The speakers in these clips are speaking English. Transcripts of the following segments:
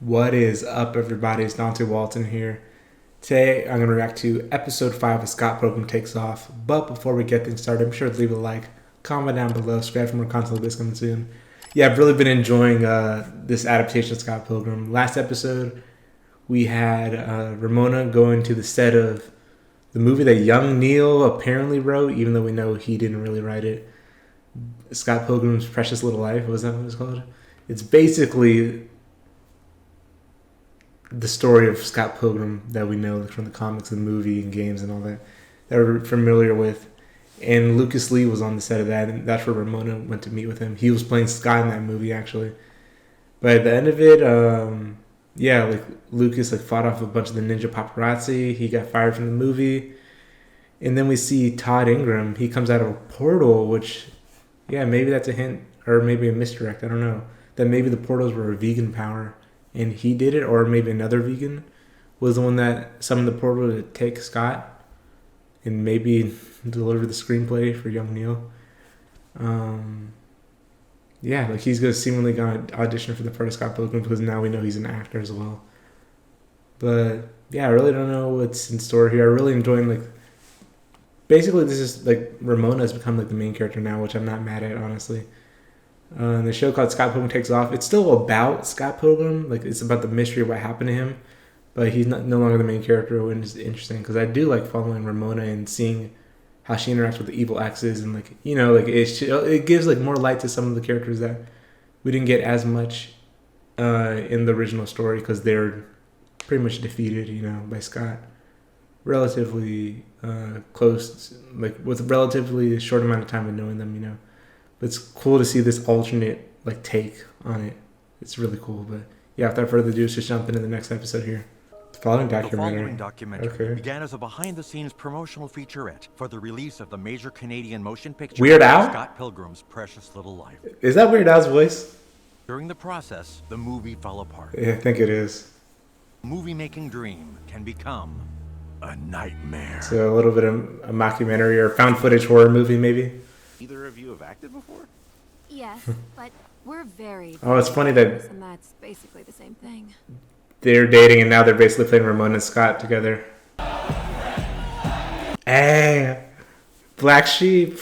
What is up, everybody? It's Dante Walton here. Today, I'm going to react to episode 5 of Scott Pilgrim Takes Off. But before we get things started, be sure to leave a like, comment down below, subscribe for more content like this coming soon. Yeah, I've really been enjoying this adaptation of Scott Pilgrim. Last episode, we had Ramona going to the set of the movie that young Neil apparently wrote, even though we know he didn't really write it. Scott Pilgrim's Precious Little Life, was that what it's called? It's basically the story of Scott Pilgrim that we know from the comics and movie and games and all that we're familiar with. And Lucas Lee was on the set of that, and that's where Ramona went to meet with him. He was playing Scott in that movie, actually. But at the end of it, Lucas fought off a bunch of the ninja paparazzi. He got fired from the movie. And then we see Todd Ingram. He comes out of a portal, which, maybe that's a hint, or maybe a misdirect, I don't know. That maybe the portals were a vegan power. And he did it, or maybe another vegan was the one that summoned the portal to take Scott and maybe deliver the screenplay for young Neil. He's seemingly going to audition for the part of Scott Pilgrim because now we know he's an actor as well. But I really don't know what's in store here. I'm really enjoying basically this is Ramona has become the main character now, which I'm not mad at, honestly. The show called Scott Pilgrim Takes Off. It's still about Scott Pilgrim. It's about the mystery of what happened to him. But he's no longer the main character, which is interesting because I do like following Ramona and seeing how she interacts with the evil exes. And, it gives, more light to some of the characters that we didn't get as much in the original story because they're pretty much defeated, by Scott. Relatively close, with a relatively short amount of time of knowing them, But it's cool to see this alternate take on it. It's really cool. But without further ado, let's just jump into the next episode here. The following documentary began as a behind-the-scenes promotional featurette for the release of the major Canadian motion picture Weird Al? Scott Pilgrim's Precious Little Life. Is that Weird Al's voice? During the process, the movie fell apart. Yeah, I think it is. Movie-making dream can become a nightmare. So a little bit of a mockumentary or found footage horror movie, maybe. Either of you have acted before? Yes, but we're very Oh, it's funny that and that's basically the same thing. they're dating and now they're basically playing Ramona and Scott together. Hey, Black Sheep.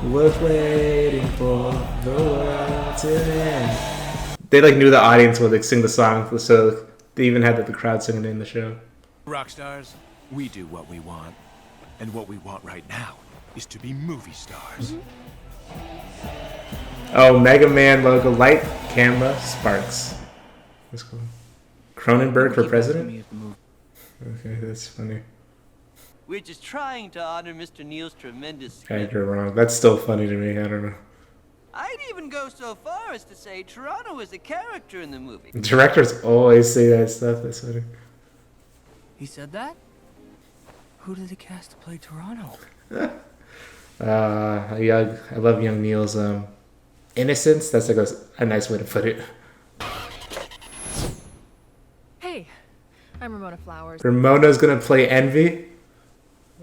Was waiting for the world to end. They knew the audience would sing the song, so they even had the crowd singing it in the show. Rock stars, we do what we want. And what we want right now is to be movie stars. Oh, Mega Man logo, light, camera, sparks. That's cool. Cronenberg for president? Okay, that's funny. We're just trying to honor Mr. Neil's tremendous Okay, you're wrong. That's still funny to me. I don't know. I'd even go so far as to say Toronto is a character in the movie. Directors always say that stuff. That's funny. He said that? Who did they cast to play Toronto? I love young Neil's innocence. That's a nice way to put it. Hey, I'm Ramona Flowers. Ramona's gonna play Envy.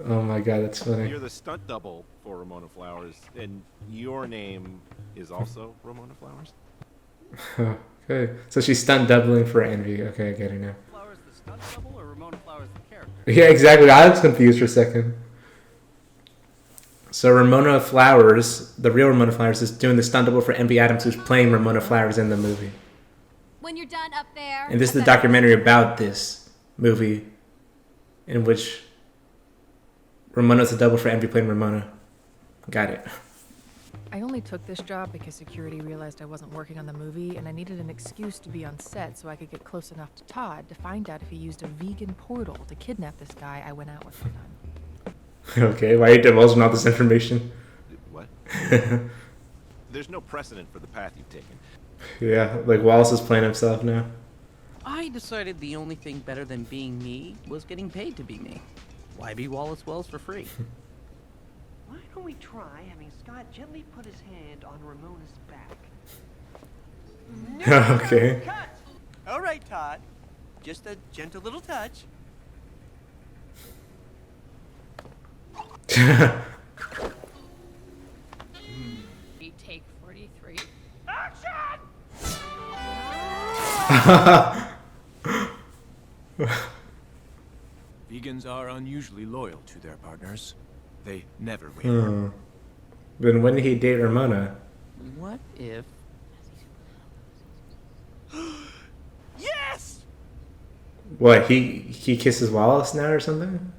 Oh my god, that's funny. You're the stunt double for Ramona Flowers, and your name is also Ramona Flowers? Okay, so she's stunt doubling for Envy. Okay, I get it now. Flowers the stunt double or Ramona Flowers the character? Yeah, exactly. I was confused for a second. So Ramona Flowers, the real Ramona Flowers, is doing the stunt double for Envy Adams, who's playing Ramona Flowers in the movie. When you're done up there. And this is the documentary about this movie, in which Ramona's a double for Envy playing Ramona. Got it. I only took this job because security realized I wasn't working on the movie and I needed an excuse to be on set so I could get close enough to Todd to find out if he used a vegan portal to kidnap this guy I went out with one time. Okay, why are you divulging all this information? What? There's no precedent for the path you've taken. Yeah, Wallace is playing himself now. I decided the only thing better than being me was getting paid to be me. Why be Wallace Wells for free? Why don't we try having Scott gently put his hand on Ramona's back? Okay. Cut! All right, Todd. Just a gentle little touch. Take 43. Action! Vegans are unusually loyal to their partners. They never waver. Then when did he date Ramona? What if... Yes! What, he kisses Wallace now or something?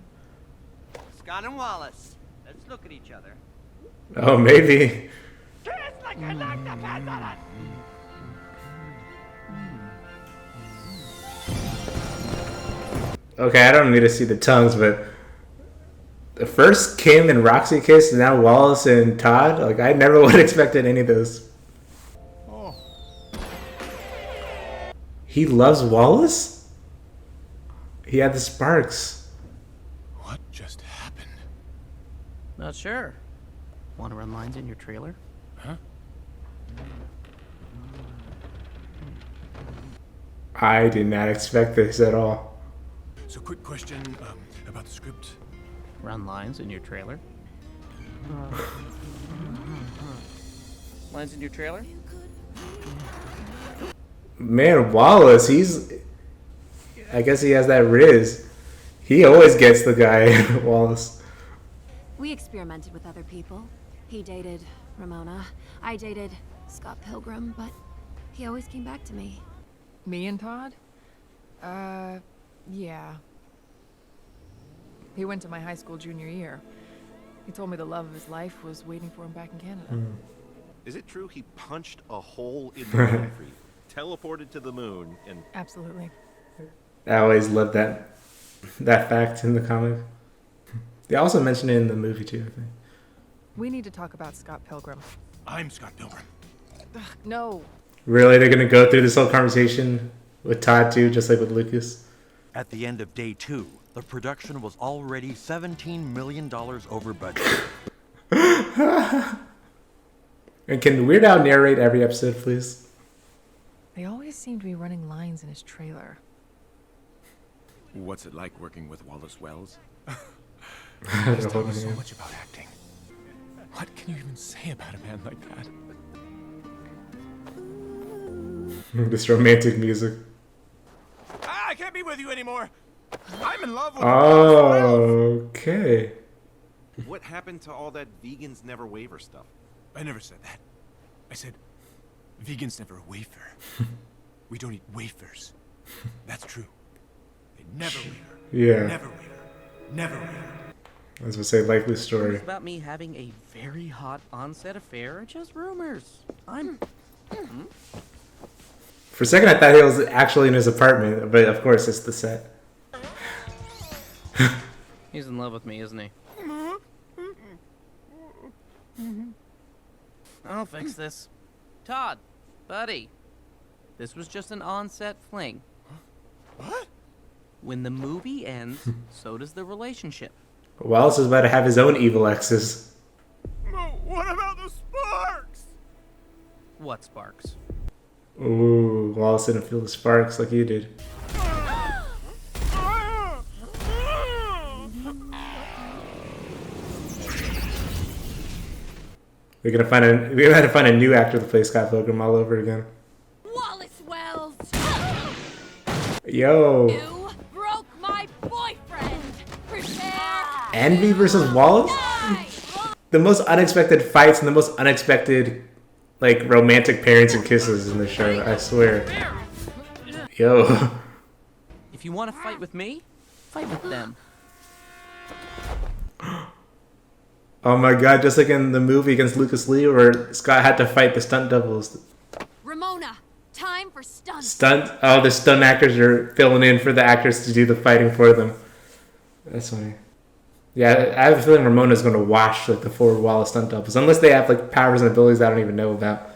Scott and Wallace. Let's look at each other. Oh, maybe. Okay, I don't need to see the tongues, but the first Kim and Roxy kiss, and now Wallace and Todd. Like, I never would have expected any of those. Oh. He loves Wallace? He had the sparks. What just happened? Not sure. Want to run lines in your trailer? Huh? I did not expect this at all. So, quick question about the script. Run lines in your trailer? Lines in your trailer? Man, Wallace, I guess he has that riz. He always gets the guy, Wallace. We experimented with other people. He dated Ramona. I dated Scott Pilgrim, but he always came back to me. Me and Todd? Yeah. He went to my high school junior year. He told me the love of his life was waiting for him back in Canada. Is it true he punched a hole in the moon for you, teleported to the moon, and... Absolutely. I always loved that fact in the comic. They also mentioned it in the movie too, I think. We need to talk about Scott Pilgrim. I'm Scott Pilgrim. Ugh, no. Really, they're gonna go through this whole conversation with Todd too, just like with Lucas? At the end of day 2, the production was already $17 million over budget. And can Weird Al narrate every episode, please? They always seem to be running lines in his trailer. What's it like working with Wallace Wells? I He's don't told me know. so much about acting. What can you even say about a man like that? This romantic music. I can't be with you anymore. I'm in love with Okay. What happened to all that vegans never waver stuff? I never said that. I said, vegans never wafer. We don't eat wafers. That's true. They never waver. Yeah. Never waver. Never waver. I was gonna say likely story. Rumors about me having a very hot on-set affair are just rumors. For a second, I thought he was actually in his apartment, but of course, it's the set. He's in love with me, isn't he? I'll fix this. Todd, buddy, this was just an on-set fling. What? When the movie ends, so does the relationship. Wallace is about to have his own evil exes. What about the sparks? What sparks? Ooh, Wallace didn't feel the sparks like you did. We're gonna have to find a new actor to play Scott Pilgrim all over again. Wallace Wells! Yo. You broke my boyfriend! Prepare! Envy versus Wallace? The most unexpected fights and the most unexpected, like, romantic parents and kisses in the show, I swear. Yo. If you want to fight with me, fight with them. Oh my god, just like in the movie against Lucas Lee where Scott had to fight the stunt doubles. Ramona, time for stunts. The stunt actors are filling in for the actors to do the fighting for them. That's funny. Yeah, I have a feeling Ramona's going to wash like the 4 Wallace stunt doubles. Unless they have like powers and abilities I don't even know about.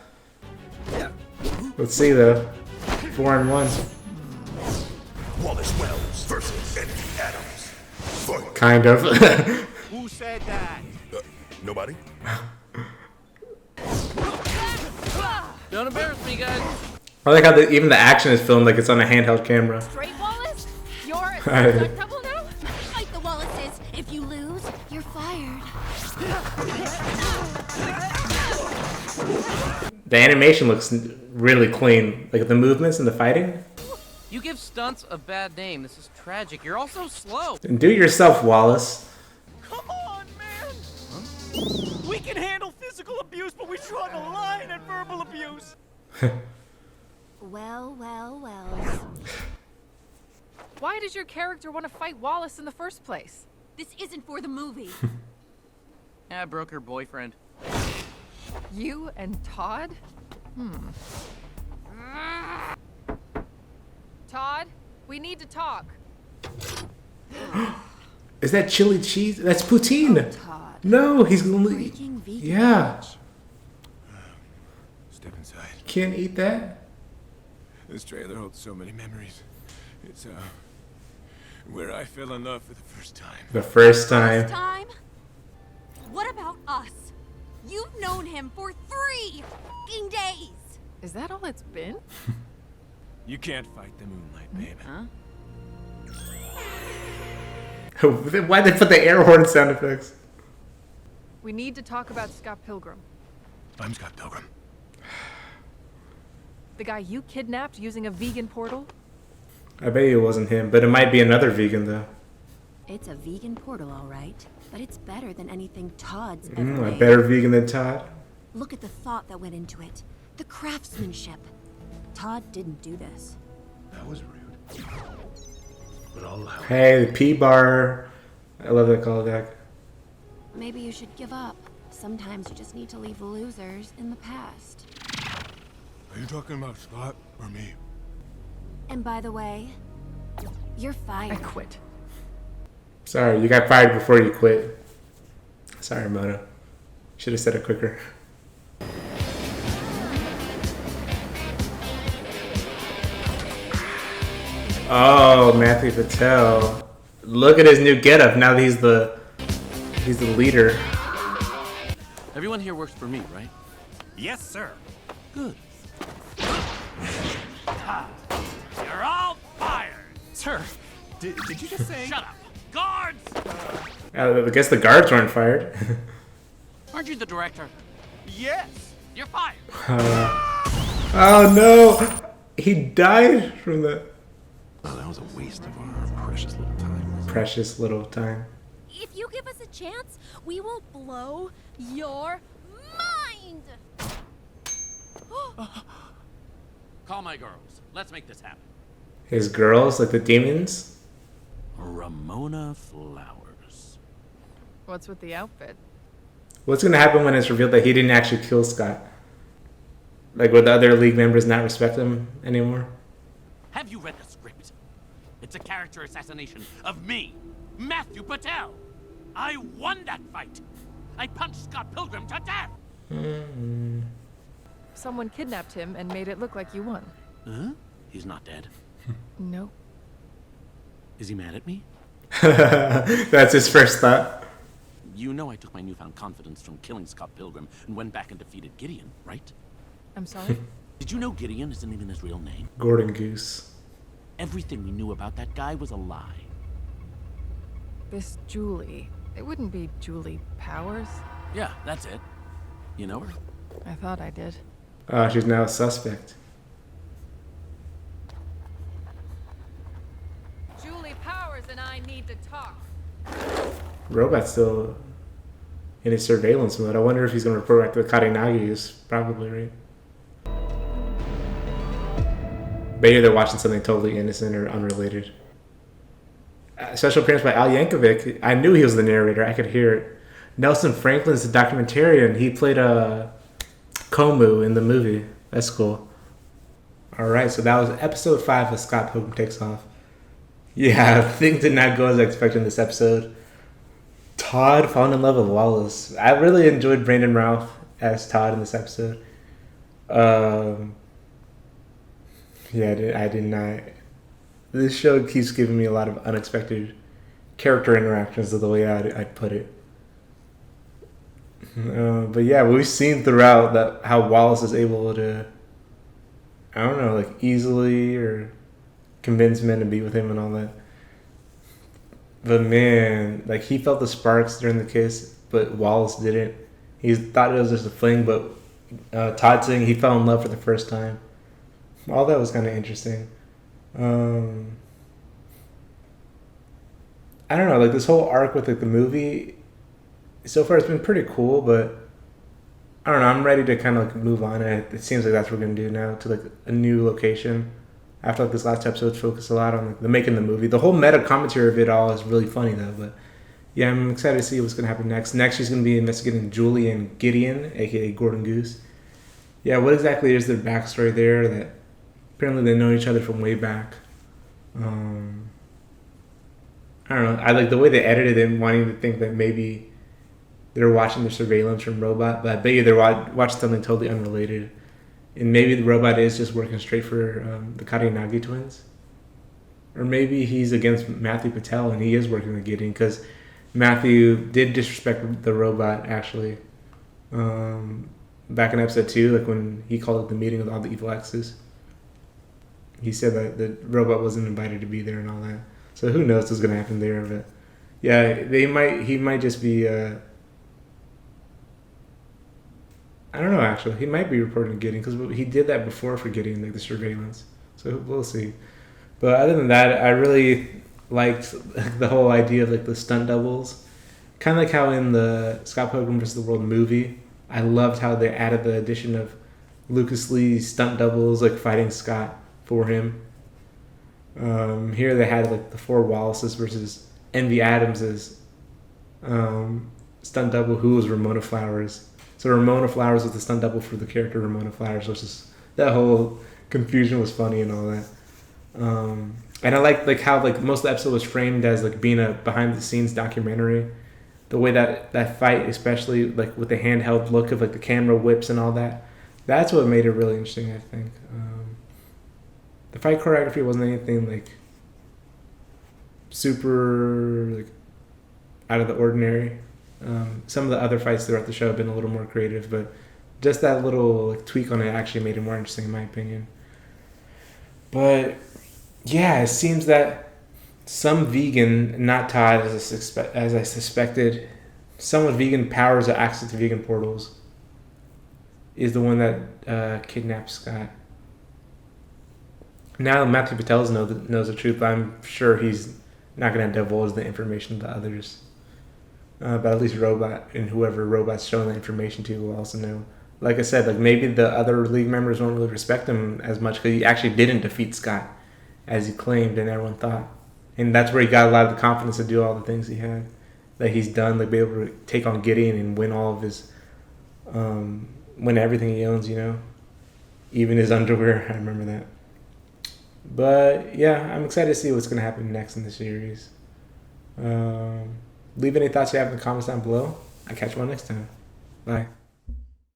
Let's see though. 4-on-1. Wallace Wells versus Envy Adams. Fight. Kind of. Who said that? Nobody? Don't embarrass me, guys. I like how even the action is filmed like it's on a handheld camera. Straight Wallace? You're a stunt double now? Fight the Wallaces. If you lose, you're fired. The animation looks really clean. Like the movements and the fighting. You give stunts a bad name. This is tragic. You're also slow. And do it yourself, Wallace. Come on, man! We can handle physical abuse, but we draw the line at verbal abuse. Well, well, well. Why does your character want to fight Wallace in the first place? This isn't for the movie. I broke her boyfriend. You and Todd? Todd, we need to talk. Is that chili cheese? That's poutine. Todd. No, he's gonna. Freaking vegan. Yeah, Step inside. can't eat that. This trailer holds so many memories. It's, where I fell in love for the first time. The first time. Time? What about us? You've known him for 3 fucking days. Is that all it's been? You can't fight the moonlight, babe. Huh? Why'd they put the air horn sound effects? We need to talk about Scott Pilgrim. I'm Scott Pilgrim. The guy you kidnapped using a vegan portal? I bet you it wasn't him, but it might be another vegan though. It's a vegan portal, all right. But it's better than anything Todd's ever A made. better vegan than Todd. Look at the thought that went into it. The craftsmanship. Todd didn't do this. That was rude. But I'll allow it. Hey, the P bar. I love that callback. Maybe you should give up. Sometimes you just need to leave losers in the past. Are you talking about Scott or me? And by the way, you're I fired. quit. Sorry, you got fired before you quit. Sorry, Moto. Should have said it quicker. Oh, Matthew Patel. Look at his new getup. Now that he's the leader. Everyone here works for me, right? Yes, sir. Good. You're all fired. Sir, did you just say? Shut up! Guards! I guess the guards weren't fired. Aren't you the director? Yes. You're fired! Oh no! He died from the Oh, that was a waste of our precious little time. precious little time. If you give us a chance, we will blow your mind! Call my girls. Let's make this happen. His girls, like the demons? Ramona Flowers. What's with the outfit? What's gonna happen when it's revealed that he didn't actually kill Scott? Like, would the other league members not respect him anymore? Have you read the script? It's a character assassination of me, Matthew Patel. I won that fight. I punched Scott Pilgrim to death. Someone kidnapped him and made it look like you won. Huh? He's not dead. No. Is he mad at me? That's his first thought. You know I took my newfound confidence from killing Scott Pilgrim and went back and defeated Gideon, right? I'm sorry? Did you know Gideon isn't even his real name? Gordon Goose. Everything we knew about that guy was a lie. This Julie. It wouldn't be Julie Powers. Yeah, that's it. You know her? I thought I did. She's now a suspect. Julie Powers and I need to talk. Robot's still in his surveillance mode. I wonder if he's gonna report back to the Karinagi's. Probably, right? Maybe they're watching something totally innocent or unrelated. Special appearance by Al Yankovic. I knew he was the narrator. I could hear it. Nelson Franklin's the documentarian. He played Komu in the movie. That's cool. All right, so that was episode 5 of Scott Pilgrim Takes Off. Yeah, things did not go as I expected in this episode. Todd falling in love with Wallace. I really enjoyed Brandon Routh as Todd in this episode. Yeah, I did not. This show keeps giving me a lot of unexpected character interactions, is the way I'd put it. But yeah, we've seen throughout that how Wallace is able to, I don't know, like easily or convince men to be with him and all that. But man, like he felt the sparks during the kiss, but Wallace didn't. He thought it was just a fling, but Todd saying he fell in love for the first time. All that was kind of interesting. I don't know, like this whole arc with like the movie. So far, it's been pretty cool, but I don't know. I'm ready to kind of like move on. It seems like that's what we're gonna do now, to like a new location. After like this last episode focused a lot on like the making the movie. The whole meta commentary of it all is really funny though. But yeah, I'm excited to see what's gonna happen next. Next, she's gonna be investigating Julie and Gideon, aka Gordon Goose. Yeah, what exactly is their backstory there? That apparently they know each other from way back. I don't know. I like the way they edited it, wanting to think that maybe they're watching the surveillance from Robot, but I bet you they're watching something totally unrelated. And maybe the Robot is just working straight for the Kariyanagi twins. Or maybe he's against Matthew Patel and he is working with Gideon, because Matthew did disrespect the Robot, actually. Back in episode 2, like when he called it the meeting with all the evil exes. He said that the Robot wasn't invited to be there and all that. So who knows what's going to happen there, but yeah, he might just be... I don't know, actually. He might be reporting to Gideon, because he did that before for Gideon, like the surveillance. So we'll see. But other than that, I really liked the whole idea of like the stunt doubles. Kind of like how in the Scott Pilgrim vs. the World movie, I loved how they added the addition of Lucas Lee's stunt doubles, like fighting Scott for him. Here they had like the 4 Wallaces versus Envy Adams's stunt double, who was Ramona Flowers. So Ramona Flowers was the stunt double for the character Ramona Flowers, which is, that whole confusion was funny and all that. And I like how like most of the episode was framed as like being a behind the scenes documentary. The way that fight, especially like with the handheld look of like the camera whips and all that, that's what made it really interesting, I think. The fight choreography wasn't anything like super like out of the ordinary. Some of the other fights throughout the show have been a little more creative, but just that little like, tweak on it actually made it more interesting in my opinion. But yeah, it seems that some vegan, not Todd as I suspected, someone vegan powers or access to vegan portals is the one that kidnapped Scott. Now Matthew Patel knows the truth, but I'm sure he's not going to divulge the information to others. But at least Robot and whoever Robot's showing the information to will also know. Like I said, like maybe the other League members won't really respect him as much because he actually didn't defeat Scott as he claimed and everyone thought. And that's where he got a lot of the confidence to do all the things he had that he's done, like be able to take on Gideon and win all of his, win everything he owns, you know, even his underwear. I remember that. But yeah, I'm excited to see what's going to happen next in the series. Leave any thoughts you have in the comments down below. I'll catch you all next time. Bye.